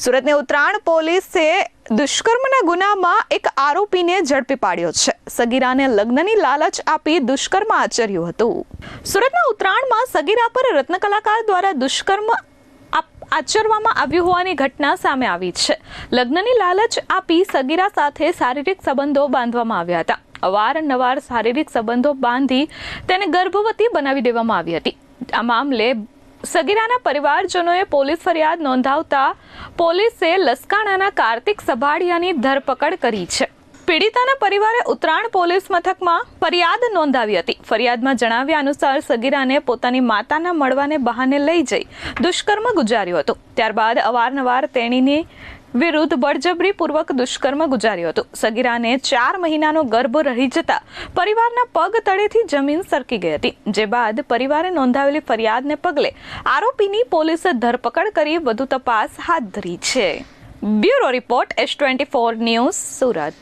સુરતની ઉત્તરાયણ પોલીસે દુષ્કર્મના ગુનામાં એક આરોપીને ઝડપી પાડ્યો છે. સગીરાને લગ્નની લાલચ આપી દુષ્કર્મ આચર્યું હતું. સુરતના ઉત્તરાયણમાં સગીરા પર રત્ન કલાકાર દ્વારા દુષ્કર્મ આચરવામાં આવ્યું હોવાની ઘટના સામે આવી છે. લગ્નની લાલચ આપી સગીરા સાથે શારીરિક સંબંધો બાંધવામાં આવ્યા હતા. અવારનવાર શારીરિક સંબંધો બાંધી તેને ગર્ભવતી બનાવી દેવામાં આવી હતી. આ મામલે સગીરાના પરિવારજનોએ પોલીસ ફરિયાદ નોંધાવતા પોલીસે લસકાણાના કાર્તિક સભાડિયાની ધરપકડ કરી છે. પીડિતાના પરિવારે ઉત્તરાયણ પોલીસ મથકમાં ફરિયાદ નોંધાવી હતી. ફરિયાદમાં જણાવ્યા અનુસાર સગીરાને પોતાની માતાના મળવાને બહાને લઈ જઈ દુષ્કર્મ ગુજાર્યું હતું. ત્યારબાદ અવારનવાર તેણીની વિરુદ્ધ બળજબરીપૂર્વક દુષ્કર્મ ગુજાર્યું હતું. સગીરાને 4 મહિનાનો ગર્ભ રહી જતા પરિવારના પગ તળેથી જમીન સરકી ગઈ હતી. જે બાદ પરિવારે નોંધાવેલી ફરિયાદને પગલે આરોપીની પોલીસે ધરપકડ કરી વધુ તપાસ હાથ ધરી છે. Bureau report S24 news Surat.